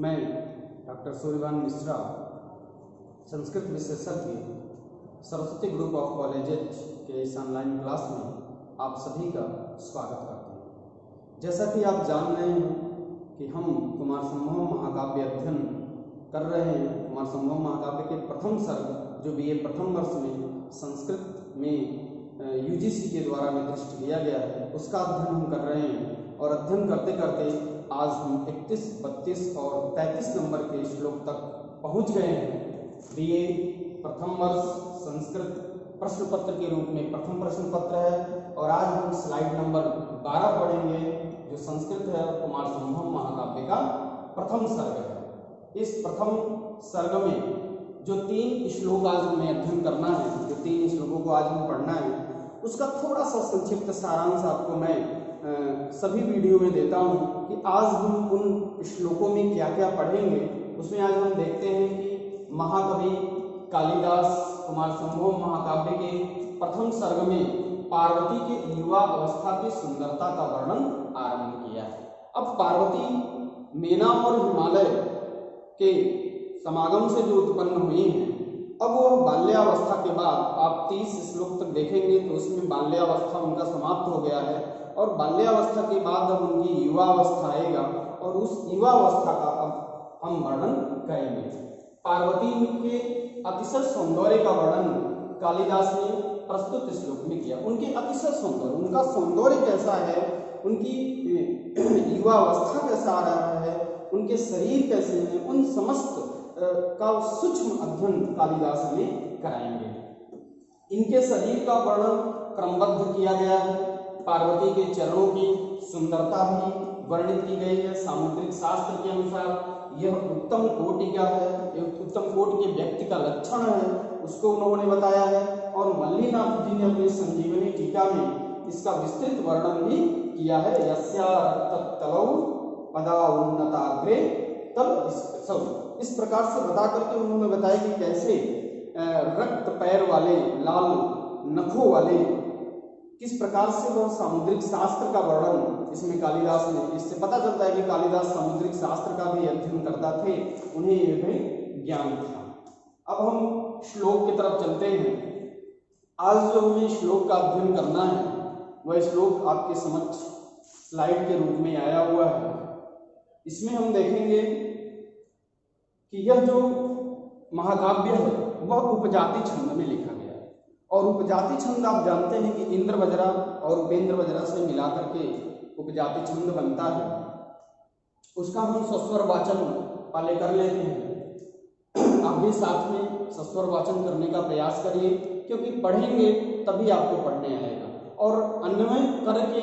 मैं डॉक्टर सूर्यभान मिश्रा, संस्कृत विशेषज्ञ, Saraswati group of colleges के इस ऑनलाइन क्लास में आप सभी का स्वागत करते हैं। जैसा कि आप जान रहे हैं कि हम कुमार संभव महाकाव्य अध्ययन कर रहे हैं। कुमार संभव महाकाव्य के प्रथम सर्ग जो बीए प्रथम वर्ष में संस्कृत में यूजीसी के द्वारा निर्दिष्ट किया गया है, उसका अध्ययन हम कर रहे हैं। और अध्ययन करते करते आज हम 31, 32 और 33 नंबर के श्लोक तक पहुंच गए हैं। बीए प्रथम वर्ष संस्कृत प्रश्न पत्र के रूप में प्रथम प्रश्न पत्र है और आज हम स्लाइड नंबर 12 पढ़ेंगे जो संस्कृत है और कुमार संभव महाकाव्य का प्रथम सर्ग है। इस प्रथम सर्ग में जो 3 श्लोक आज हमें अध्ययन करना है, जो 3 श्लोकों को आज हमें पढ़ना है, उसका थोड़ा सा संक्षिप्त सारांश आपको मैं सभी वीडियो में देता हूं कि आज हम उन श्लोकों में क्या क्या पढ़ेंगे। उसमें आज हम देखते हैं कि महाकवि कालिदास कुमार संभव महाकाव्य के प्रथम सर्ग में पार्वती के युवा अवस्था की सुंदरता का वर्णन आरंभ किया है। अब पार्वती मेना और हिमालय के समागम से जो उत्पन्न हुई हैं, अब वह बाल्यावस्था के बाद आप 30 श्लोक तक देखेंगे तो उसमें बाल्यावस्था उनका समाप्त हो गया है और बाल्यावस्था के बाद अब उनकी युवावस्था आएगा और उस युवावस्था का अब हम वर्णन करेंगे। पार्वती के अतिशय सौंदर्य का वर्णन कालिदास ने प्रस्तुत श्लोक में किया। उनके अतिशय सौंदर्य, उनका सौंदर्य कैसा है, उनकी युवावस्था कैसा आ रहा है, उनके शरीर कैसे हैं, उन समस्त का सूक्ष्म अध्ययन कालिदास ने कराएंगे। इनके शरीर का वर्णन क्रमबद्ध किया गया है। पार्वती के चरणों की सुंदरता भी वर्णित की गई है। सामुद्रिक शास्त्र के अनुसार यह उत्तम कोटि का है, यह उत्तम कोटि के व्यक्ति का लक्षण है, उसको उन्होंने बताया है। और मल्लीनाथ जी ने अपनी संजीवनी टीका में इसका विस्तृत वर्णन भी किया है। यस्या रक्ततलौ पदा उन्नताग्रे तल सब, इस प्रकार से बता करके उन्होंने बताया कि कैसे रक्त पैर वाले, लाल नखों वाले, किस प्रकार से वह सामुद्रिक शास्त्र का वर्णन इसमें कालिदास ने, इससे पता चलता है कि कालिदास सामुद्रिक शास्त्र का भी अध्ययन करता थे, उन्हें यह भी ज्ञान था। अब हम श्लोक की तरफ चलते हैं। आज जो हमें श्लोक का अध्ययन करना है वह श्लोक आपके समक्ष स्लाइड के रूप में आया हुआ है। इसमें हम देखेंगे कि यह जो महाकाव्य है वह उपजाति छंद में लिखा गया है। और उपजाति छंद आप जानते हैं कि इंद्र वज्रा और उपेंद्र वज्रा से मिलाकर के उपजाति छंद बनता है। उसका हम सस्वर वाचन पहले कर लेते हैं। आप भी साथ में सस्वर वाचन करने का प्रयास करिए, क्योंकि पढ़ेंगे तभी आपको पढ़ने आएगा। और अन्वय करके,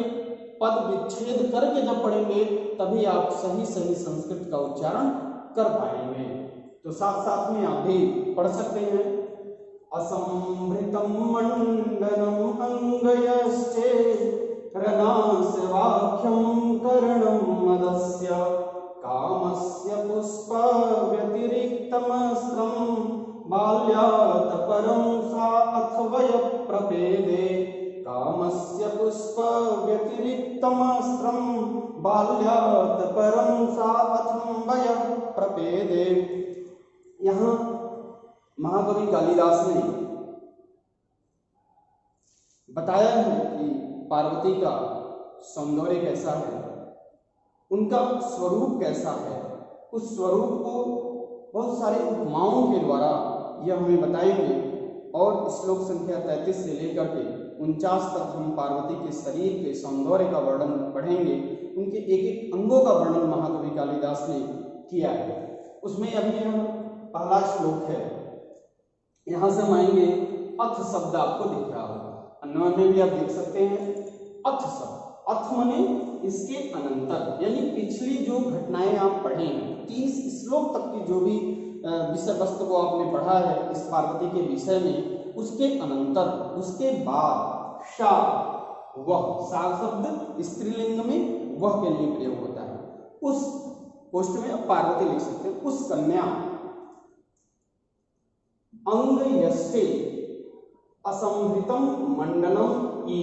पद विच्छेद करके जब पढ़ेंगे तभी आप सही सही संस्कृत का उच्चारण कर पाएंगे। तो साथ साथ में आप भी पढ़ सकते हैं। असंभृतम मंडनम अंगयश्चे रनास्य वाक्यम कर्णम मदस्य कामस्य पुष्प व्यतिरिक्तमस्त्रम बाल्यात् परं सा अथवय प्रपेदे कामस्य पुष्प व्यतिरिक्तमस्त्रम बाल्यात् परं सा अथवय प्रपेदे। यहाँ महाकवि कालिदास ने बताया है कि पार्वती का सौंदर्य कैसा है, उनका स्वरूप कैसा है। उस स्वरूप को बहुत सारे उपमाओं के द्वारा यह हमें बताएंगे। और श्लोक संख्या 33 से लेकर के 49 तक हम पार्वती के शरीर के सौंदर्य का वर्णन पढ़ेंगे। उनके एक एक अंगों का वर्णन महाकवि कालिदास ने किया है। उसमें अभी हम पहला श्लोक है, यहां से हम आएंगे। अथ शब्द आपको दिख रहा होगा, अन्वय में भी आप देख सकते हैं। अथ शब्द, अथ माने इसके अनंतर, यानी पिछली जो घटनाएं आप पढ़े हैं, 30 श्लोक तक की जो भी विषय वस्तु को आपने पढ़ा है इस पार्वती के विषय में, उसके अनंतर, उसके बाद शा, वह, सा शब्द स्त्रीलिंग में वह के लिए प्रयोग होता है। उस पोस्ट में आप पार्वती लिख सकते हैं। उस कन्या अंग यष्टे असंभृतम मंडनम ई,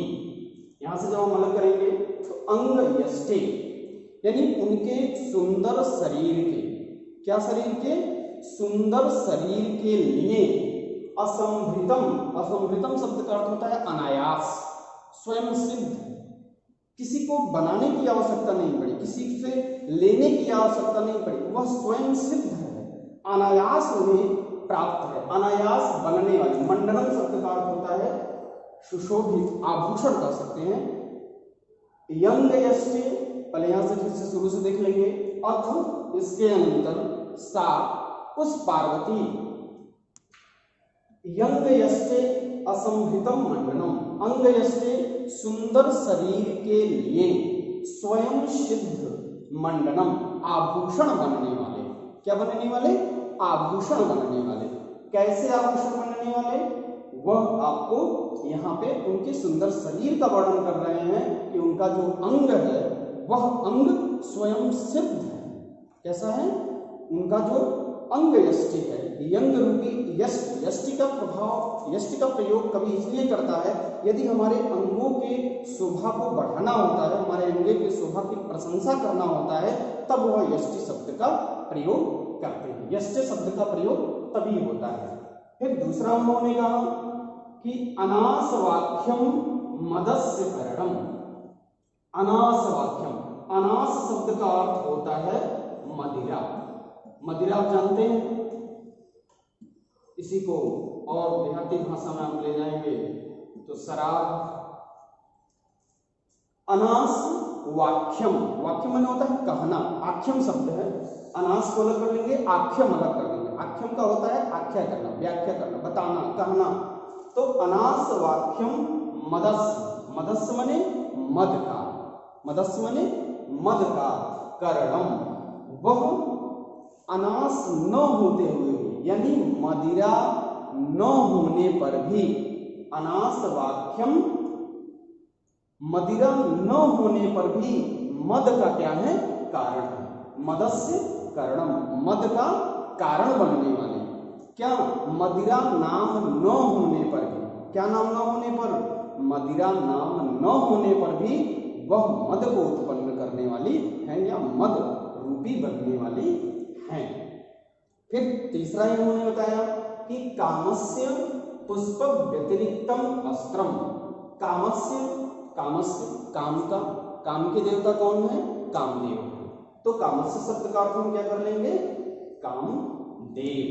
यहां से जब हम अलग करेंगे तो अंग यष्टे यानी उनके सुंदर शरीर के क्या शरीर के? सुंदर शरीर के लिए असंभृतम, असंभृतम शब्द का अर्थ होता है अनायास, स्वयं सिद्ध, किसी को बनाने की आवश्यकता नहीं पड़ी, किसी से लेने की आवश्यकता नहीं पड़ी, वह स्वयं सिद्ध है, अनायास उन्हें प्राप्त है, अनायास बनने वाली। मंडलम शब्द का अर्थ होता है सुशोभित, आभूषण कह सकते हैं। यंग यष्टे, पहले यहां से फिर से शुरू से देख लेंगे। अथ इसके अंतर सा उस पार्वती, यंग यष्टे असंभृतम मंडनम, अंग यष्टे सुंदर शरीर के लिए स्वयं सिद्ध मंडनम आभूषण बनने वाले। क्या बनने वाले? आभूषण बनने वाले। कैसे आभूषण बनने वाले? वह आपको यहाँ पे उनके सुंदर शरीर का वर्णन कर रहे हैं कि उनका जो अंग है वह अंग स्वयं सिद्ध है। कैसा है? उनका जो अंग यष्टि है, यंग रूपी यष्टि, यष्टि का प्रभाव, यष्टि का प्रयोग कभी इसलिए करता है यदि हमारे अंगों के शोभा को बढ़ाना होता है, हमारे अंगों के शोभा की प्रशंसा करना होता है, तब वह यष्टि शब्द का प्रयोग करते हैं। यष्टि शब्द का प्रयोग तभी होता है। फिर दूसरा उन्होंने कहा कि अनास वाक्यम मदस्य करणम। अनास वाक्यम, अनास शब्द का अर्थ होता है मदिरा। मदिरा आप जानते हैं, इसी को और देहाती भाषा में हम ले जाएंगे तो शराब। अनास वाक्यम, वाक्यम माने होता है कहना, आख्यम शब्द है। अनास को अलग कर लेंगे, आख्यम अलग कर लेंगे। आख्यम का होता है आख्या करना, व्याख्या करना, बताना, कहना। तो अनास वाक्यम मदस्य, मदस्य माने मद का, मदस्य माने मद का, करणम वह अनास न होते हुए, यानी मदिरा न होने पर भी, अनास वाक्यम मदिरा न होने पर भी मद का क्या है? कारण है। मदस्य करणम, मद का कारण बनने वाले। क्या? मदिरा नाम न होने पर भी, क्या नाम न होने पर? मदिरा नाम न होने पर भी वह मद को उत्पन्न करने वाली है या मद रूपी बनने वाली हैं। फिर तीसरा इन्होंने बताया कि कामस्य पुष्प व्यतिरिक्तम अस्त्रम। कामस्य, कामस्य काम का, काम के देवता कौन है? कामदेव है। तो कामस्य शब्द का अर्थ हम क्या कर लेंगे? कामदेव।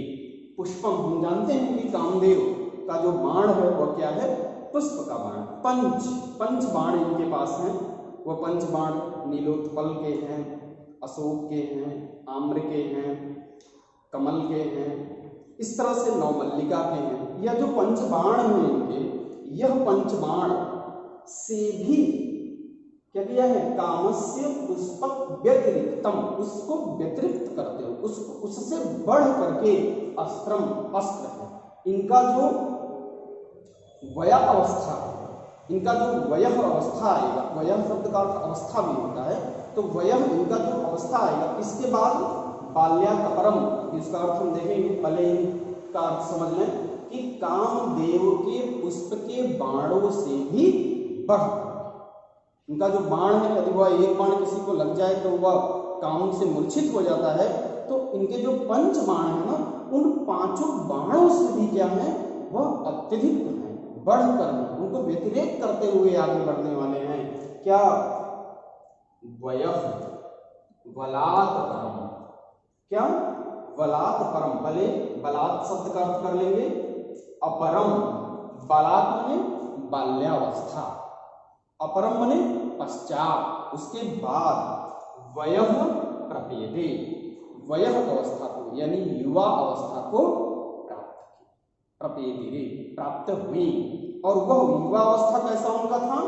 पुष्पम, हम जानते हैं कि कामदेव का जो बाण है वह क्या है? पुष्प का बाण। पंच, पंच बाण इनके पास हैं। वह पंच बाण नीलोत्पल के हैं, अशोक के हैं, आम्र के हैं, कमल के हैं, इस तरह से नवमल्लिका के हैं। यह जो पंचबाण हैं इनके, यह पंचबाण से भी क्या किया है? कामस्य पुष्पक व्यतिरिक्तम, उसको व्यतिरिक्त करते हो, उसको उससे बढ़ करके अस्त्रम, अस्त्र है। इनका जो वया अवस्था है, इनका जो वयः अवस्था आएगा, वयः शब्द का अर्थ अवस्था भी होता है, तो वयः इनका जो अवस्था आएगा, इसके बाद बाल्याकपरम, इसका अर्थ हम देखेंगे। पहले इनका अर्थ समझ लें कि कामदेव के पुष्प के बाणों से भी बढ़, इनका जो बाण है, यदि वह एक बाण किसी को लग जाए तो वह काम से मूर्छित हो जाता है, तो इनके जो पंच बाण है ना, उन पांचों बाणों से भी क्या है? वह अत्यधिक है, बढ़कर उनको व्यतिरेक करते हुए आगे बढ़ने वाले हैं। क्या? वयः बलात् परम। क्या? बलात् परम, भले बलात् शब्द का अर्थ कर लेंगे अपरम। बलात् माने बाल्यावस्था, अपरम माने पश्चात, उसके बाद। वयः प्रपेदे, वयः अवस्था को यानी युवा अवस्था को प्राप्त की, प्रपेदिरे प्राप्त हुई। और वह युवा अवस्था कैसा उनका था?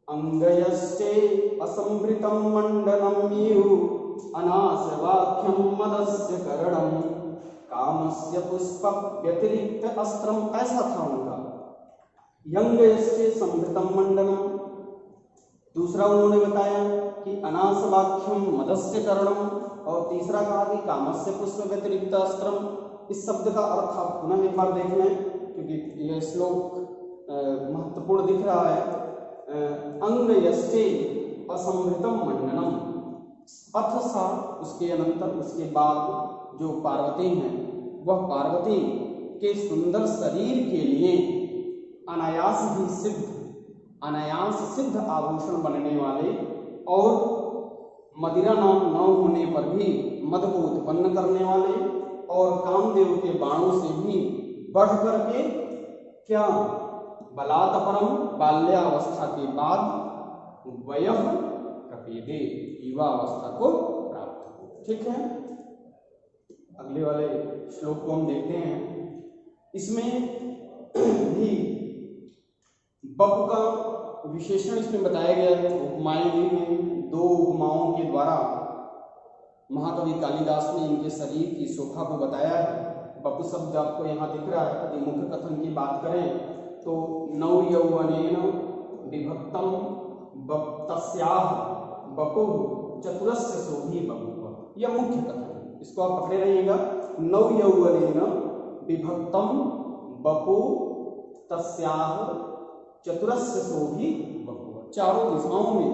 अंगयस्ते असंभृतम मंडलम यु अनासवाक्यम मदस्य करणम कामस्य पुष्पक व्यतिरिक्त अस्त्रम, ऐसा था उनका। यंगयस्ते संभृतम मंडलम। दूसरा उन्होंने बताया कि अनासवाक्यम मदस्य करणम, और तीसरा कहा कि कामस्य पुष्प व्यतिरिक्त अस्त्रम। इस शब्द का अर्थ आप पुनः एक बार देख लें, क्योंकि यह श्लोक महत्वपूर्ण दिख रहा है। अंग यष्टे असंभृतम मंडनम, अथ सा, उसके अनंतर, उसके बाद जो पार्वती हैं वह पार्वती के सुंदर शरीर के लिए अनायास सिद्ध आभूषण बनने वाले और मदिरा नाम न होने पर भी मद को उत्पन्न करने वाले और कामदेव के बाणों से भी बढ़ करके क्या बलात्परम बाल्यावस्था के बाद वयः प्रपेदे, युवा अवस्था को प्राप्त हो। ठीक है, अगले वाले श्लोक को हम देखते हैं। इसमें भी बप का विशेषण इसमें बताया गया है, उपमाएं दी हैं। दो उपमाओं के द्वारा महाकवि कालिदास ने इनके शरीर की शोभा को बताया है। बप शब्द आपको यहाँ दिख रहा है। यदि मुख्य कथन की बात करें तो नौ यौवनेन विभक्तम तस्याः बपुः चतुरस्य शोभी बभूव, यह मुख्य कथन है, इसको आप पकड़े रहिएगा। नौ यौवनेन विभक्तम बपु तस्याः चतुरस्य शोभी बभूव, चारों दिशाओं में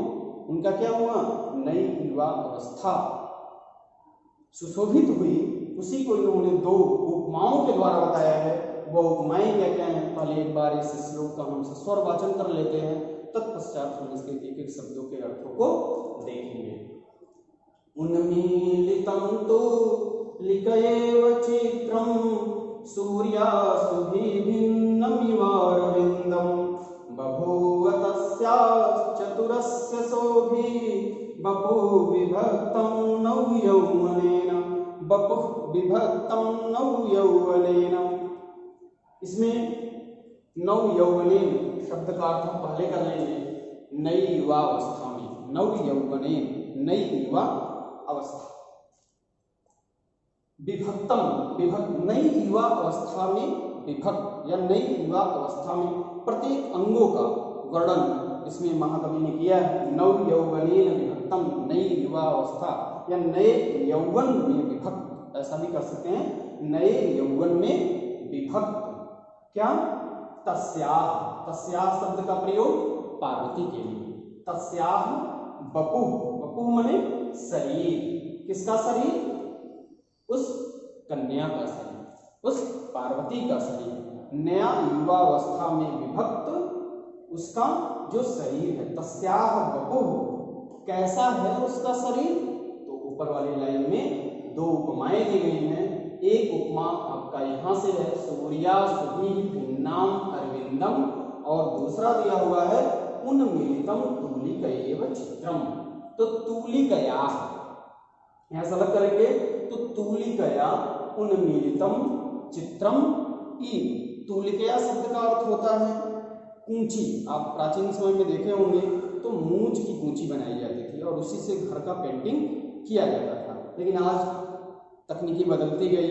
उनका क्या हुआ, नई युवा अवस्था सुशोभित हुई। उसी को इन्होंने दो उपमाओं के द्वारा बताया है। वह उपमाएं क्या क्या हैं, पहले एक बार इस श्लोक का हम सस्वर वाचन कर लेते हैं, तत्पश्चात हम इसके एक एक शब्दों के अर्थों को देखेंगे। उन्मीलितं तु लिकयेव चित्रं सूर्यासुभिन्नमिवारविन्दं बभूव तस्याश्चतुरस्य शोभी बपुः विभक्तं नौ यौवनेन, बपुः विभक्तं नौ यौवनेन। इसमें नौ यौवनेन शब्द का अर्थ हम पहले कर लेंगे, नई युवा अवस्था में, नौ यौवनेन नई युवा अवस्था, विभक्तम विभक्त नई युवा अवस्था में विभक्त या नई युवा अवस्था में प्रत्येक अंगों का वर्णन इसमें महाकवि ने किया है। नौ यौवनेन विभक्तम, नई युवा अवस्था या नए यौवन में विभक्त, ऐसा भी कर सकते हैं, नए यौवन में विभक्त। क्या, तस्याः, तस्याः शब्द का प्रयोग पार्वती के लिए। तस्याः बपुः, बपुः माने शरीर, किसका शरीर, उस कन्या का शरीर, उस पार्वती का शरीर, नया युवा अवस्था में विभक्त उसका जो शरीर है। तस्याः बपुः, कैसा है उसका शरीर, तो ऊपर वाली लाइन में दो उपमाएं दी गई हैं। एक उपमा आपका यहाँ से है, सूर्यासुभि भिन्नाम अरविंदम, और दूसरा दिया हुआ है उन्मीलितं तूलिकयेव चित्रम। तो तूलिकया यहाँ से अलग करेंगे, तो तूलिकया उन्मीलितं चित्रम। ई तूलिकया शब्द का अर्थ होता है कूंची। आप प्राचीन समय में देखे होंगे तो मूंछ की कूंची बनाई जाती थी और उसी से घर का पेंटिंग किया जाता था। लेकिन आज तकनीकी बदलती गई,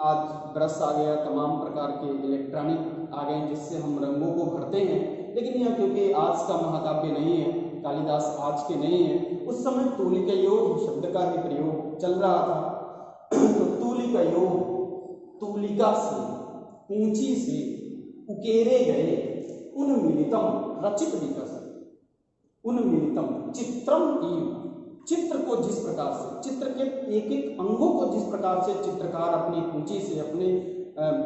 आज ब्रश आ गया, तमाम प्रकार के इलेक्ट्रॉनिक आ गए जिससे हम रंगों को भरते हैं। लेकिन यह क्योंकि आज का महाकाव्य नहीं है, कालिदास आज के नहीं है, उस समय तूलिकयोग शब्द का ही प्रयोग चल रहा था। तो तूलिकयोग, तूलिका से, ऊंची से उकेरे गए, उन्मीलितम रचित भी कर सकते, उन्मीलितम चित्रम ईव, चित्र को जिस प्रकार से, चित्र के एक एक अंगों को जिस प्रकार से चित्रकार अपनी कूंची से, अपने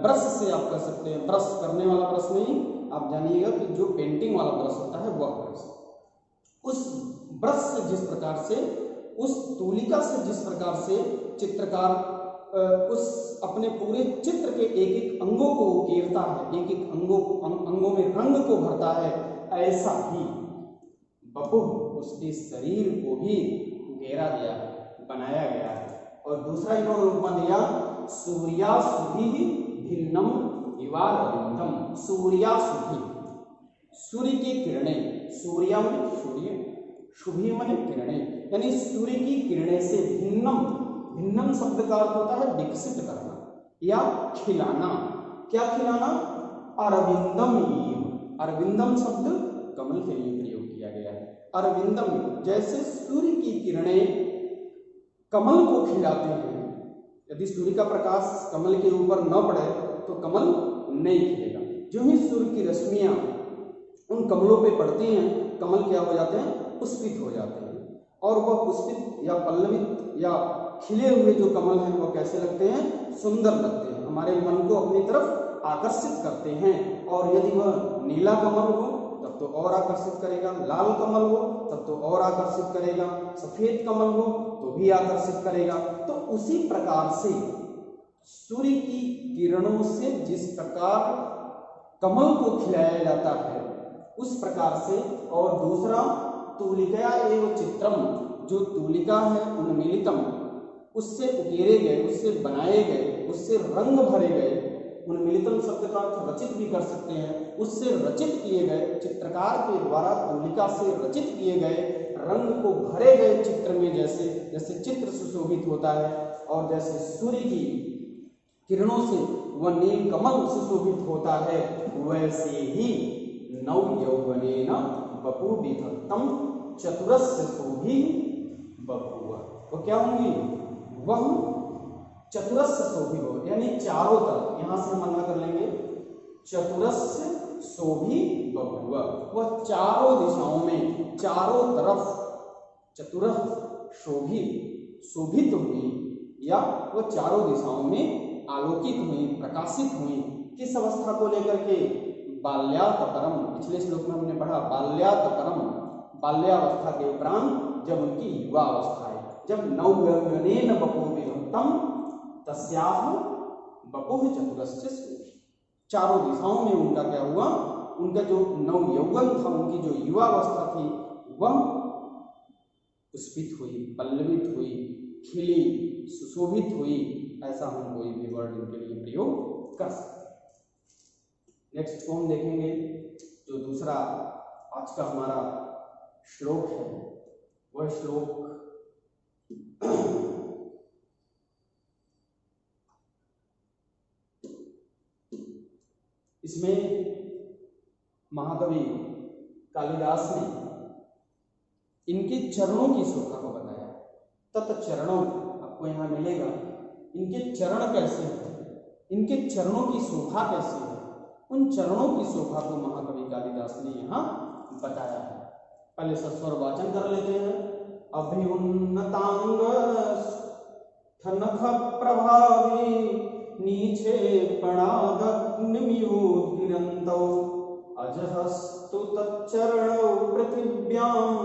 ब्रश से आप कर सकते हैं। ब्रश करने वाला ब्रश नहीं, आप जानिएगा कि जो पेंटिंग वाला ब्रश होता है वह ब्रश, उस ब्रश से जिस प्रकार से, उस तूलिका से जिस प्रकार से चित्रकार उस अपने पूरे चित्र के एक एक अंगों को उकेरता है, एक एक अंगों में रंग को भरता है, ऐसा ही बपुः उसके शरीर को भी उकेरा गया है, बनाया गया है। और दूसरा इन्होंने उपमा दिया, सूर्यासुभि भिन्नम इवारविंदम। सूर्यासुभि, सूर्य की किरणें, सूर्या में सूर्य, शुभि माने किरणें, यानी सूर्य की किरणें से भिन्नम, भिन्नम शब्द का अर्थ होता है विकसित करना या खिलाना। क्या खिलाना, अरविंदम ईव, अरविंदम शब्द कमल के लिए प्रयोग किया गया है। अरविंदम, जैसे सूर्य की किरणें कमल को खिलाते हैं, यदि सूर्य का प्रकाश कमल के ऊपर न पड़े तो कमल नहीं खिलेगा। जो ही सूर्य की रश्मियां उन कमलों पे पड़ती हैं, कमल क्या हो जाते हैं, पुष्पित हो जाते हैं। और वह पुष्पित या पल्लवित या खिले हुए जो कमल हैं वो कैसे लगते हैं, सुंदर लगते हैं, हमारे मन को अपनी तरफ आकर्षित करते हैं। और यदि वह नीला कमल हो तब तो और आकर्षित करेगा, लाल कमल हो तब तो और आकर्षित करेगा, सफेद कमल हो तो भी आकर्षित करेगा। तो उसी प्रकार से सूर्य की किरणों से जिस प्रकार कमल को खिलाया जाता है उस प्रकार से। और दूसरा, तूलिका एवं चित्रम, जो तूलिका है उन्मीलितम, उससे उकेरे गए, उससे बनाए गए, उससे रंग भरे गए, उन्मीलितम शब्द का अर्थ रचित भी कर सकते हैं, उससे रचित किए गए, चित्रकार के द्वारा तूलिका से रचित किए गए रंग को भरे गए चित्र में, जैसे जैसे चित्र सुशोभित होता है और जैसे सूर्य की किरणों से वह नील कमल सुशोभित होता है, वैसे ही नव यौवनेन वपुर्विधत्तम चतुरस्य शोभी बभूव। वो क्या होंगी, वह चतुरस्य शोभी हो, यानी चारों तरफ, यहां से हम मना कर लेंगे, चतुरस्य शोभी बभूव, वह चारों दिशाओं में, चारों तरफ चतुर शोभित हुई, या वह चारों दिशाओं में आलोकित हुई, प्रकाशित हुई। किस अवस्था को लेकर के, बाल्यातपरम, पिछले श्लोक में हमने पढ़ा बाल्यातपरम, बाल्यावस्था के उपरांत जब उनकी युवा अवस्था है, जब नवयौवनेन वपुर्विधत्तम तस्याह वपुः चतुरस्य शोभी, चारों दिशाओं में उनका क्या हुआ, उनका जो नव यौवन था, उनकी जो युवा अवस्था थी वह पुष्पित हुई, पल्लवित हुई, खिली, सुशोभित हुई। ऐसा हम कोई भी वर्ड इनके लिए प्रयोग कर सकते हैं। नेक्स्ट को हम देखेंगे, जो दूसरा आज का हमारा श्लोक है, वह श्लोक इसमें महाकवि कालिदास ने इनके चरणों की शोभा को बताया। तत्चरणों, आपको यहां मिलेगा, इनके चरण कैसे हैं, इनके चरणों की शोभा कैसी है, उन चरणों की शोभा को महाकवि कालिदास ने यहाँ बताया है। पहले सस्वर वाचन कर लेते हैं। अभिउन्नतांग ठनख प्रभावी नीचे प्रणादग्निमियोद्गिरन्तौ अजहस्तु तच्चरणौ पृथिव्याम्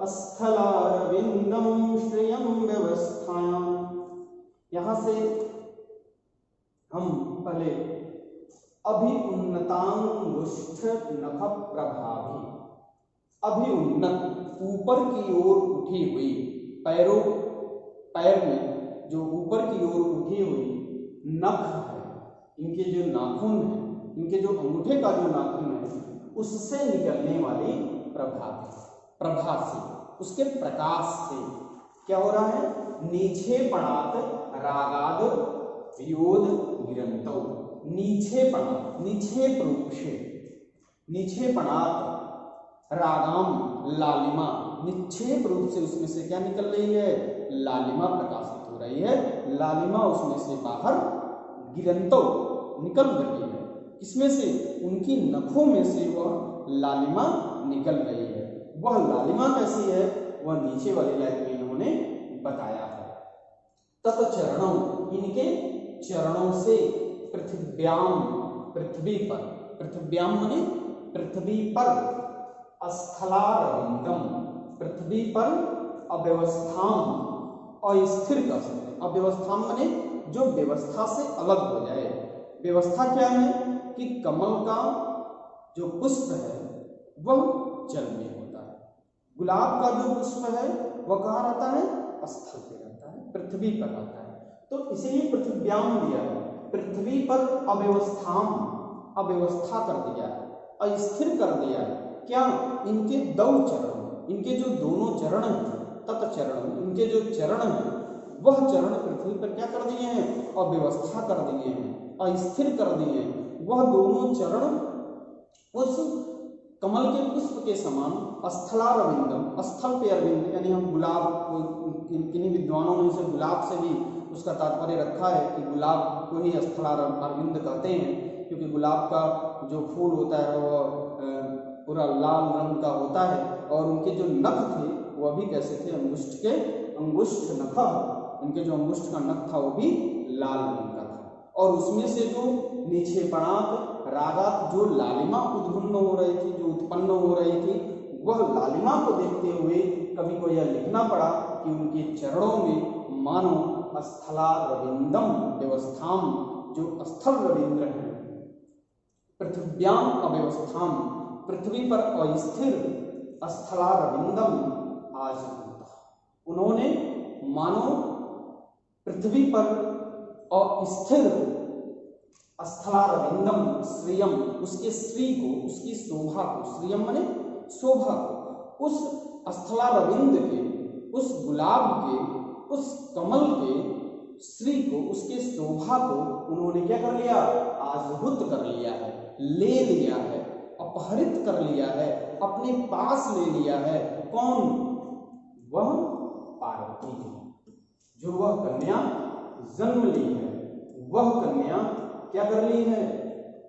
स्थलारविंदम श्रियं व्यवस्थायां। यहां से हम पहले अभिउन्नतांगुष्ठ नख प्रभावी, अभिउन्नत, ऊपर की ओर उठी हुई, पैर में जो ऊपर की ओर उठी हुई नख है, इनके जो नाखून है, इनके जो अंगूठे का जो नाखून है, उससे निकलने वाली प्रभा से, उसके प्रकाश से क्या हो रहा है, नीचे पणात रागाद वियोद गिरंतौ, नीचे पणात, नीचे रूप से, नीचे पणात रागाम, लालिमा, निक्षेप रूप से उसमें से क्या निकल रही है, लालिमा प्रकाशित हो रही है, लालिमा उसमें से बाहर गिरंतौ निकल रही है। इसमें से उनकी नखों में से वह लालिमा निकल रही है। वह लालिमा कैसी है, वह नीचे वाली लाइन में इन्होंने बताया है। तत्चरणों, इनके चरणों से पृथ्व्याम, पृथ्वी पर, पृथ्व्याम माने पृथ्वी पर, स्थलारविंदम, पृथ्वी पर अव्यवस्थाम, अस्थिर कर सकते हैं। अव्यवस्थाम माने जो व्यवस्था से अलग हो जाए। व्यवस्था क्या है कि कमल का जो पुष्प है वह जल में होता है, गुलाब का जो पुष्प है वह कहाँ रहता है, स्थल पे रहता है, पृथ्वी पर रहता है। तो इसलिए पृथ्व्याम दिया है, पृथ्वी पर अव्यवस्थाम, अव्यवस्था कर दिया है, अस्थिर कर दिया है। क्या, इनके दो चरण, इनके जो दोनों चरण हैं, तत्चरण, इनके जो चरण हैं वह चरण पृथ्वी पर क्या कर दिए हैं, अव्यवस्था कर दिए हैं, अस्थिर कर दिए हैं। वह दोनों चरण उस कमल के पुष्प के समान स्थलारविंदम, स्थल पे अरविंद, यानी हम गुलाब, किन्हीं विद्वानों ने इसे गुलाब से भी उसका तात्पर्य रखा है कि गुलाब को ही स्थलारविंद कहते हैं, क्योंकि गुलाब का जो फूल होता है वह पूरा लाल रंग का होता है और उनके जो नख थे वह भी कैसे थे, अंगुष्ठ नखः, उनके जो अंगुष्ठ का नख था वो भी लाल रंग का था। और उसमें से जो निक्षेपणात् रागात् जो लालिमा उत्पन्न हो रही थी, वह लालिमा को देखते हुए कवि को यह लिखना पड़ा कि उनके चरणों में मानो स्थलारविंदम व्यवस्थाम, जो स्थल रविंद्र है, पृथ्व्याम अव्यवस्थाम, पृथ्वी पर अस्थिर स्थलारविंदम आजनंत, उन्होंने मानो पृथ्वी पर अस्थिर स्थलारविंदम श्रियम, उसके श्री को, उसकी शोभा को, श्रियम माने शोभा को, उस स्थलारविंद के, उस गुलाब के, उस कमल के श्री को, उसके शोभा को उन्होंने क्या कर लिया, आजहुत कर लिया है, ले लिया है, अपहरित कर लिया है, अपने पास ले लिया है। कौन? वह पार्वती जी, जो वह कन्या जन्म ली है, वह कन्या क्या कर ली है,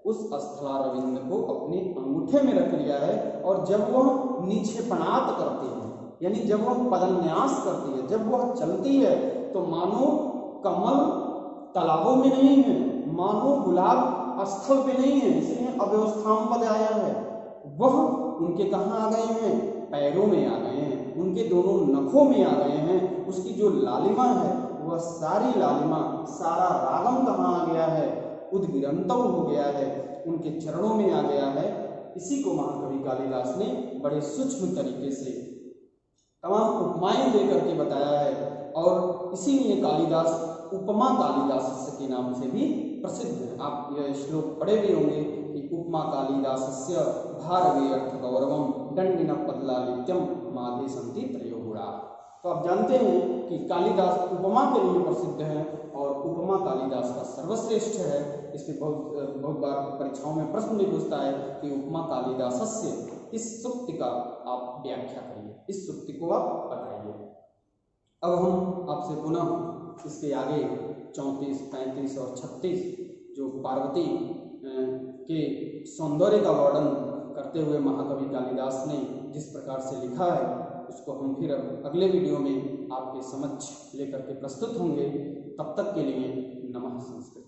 उस स्थलारविंद को अपने अंगूठे में रख लिया है। और जब वह निक्षेपणात् करती है, यानी जब वह पदन्यास करती है, जब वह चलती है, तो मानो कमल तालाबों में नहीं है, मानो गुलाब स्थल पे नहीं है, इसलिए अव्यवस्थाम पद आया है। वह उनके कहाँ आ गए हैं, पैरों में आ गए हैं, उनके दोनों नखों में आ गए हैं। उसकी जो लालिमा है, वह सारी लालिमा, सारा रागम कहाँ आ गया है, उद्गिरंतम हो गया है, उनके चरणों में आ गया है। इसी को महाकवि कालिदास ने बड़े सूक्ष्म तरीके से तमाम उपमाएं देकर के बताया है। और इसीलिए कालिदास उपमा कालिदासस्य के नाम से भी प्रसिद्ध है। आप यह श्लोक पढ़े भी होंगे कि उपमा कालिदासस्य भारवे अर्थ गौरवम दंडिन पदलालित्यम माधे संति त्रयोगुणा। तो आप जानते हैं कि कालिदास उपमा के लिए प्रसिद्ध है और उपमा कालिदास का सर्वश्रेष्ठ है। इसमें बहुत बार परीक्षाओं में प्रश्न भी पूछता है कि उपमा कालिदासस्य, इस सूक्ति का आप व्याख्या करिए, इस सूक्ति को आप बताइए। अब हम आपसे पुनः इसके आगे 34, 35 और 36 जो पार्वती के सौंदर्य का वर्णन करते हुए महाकवि कालिदास ने जिस प्रकार से लिखा है, उसको हम फिर अगले वीडियो में आपके समक्ष लेकर के प्रस्तुत होंगे। तब तक के लिए नमः संस्कृत।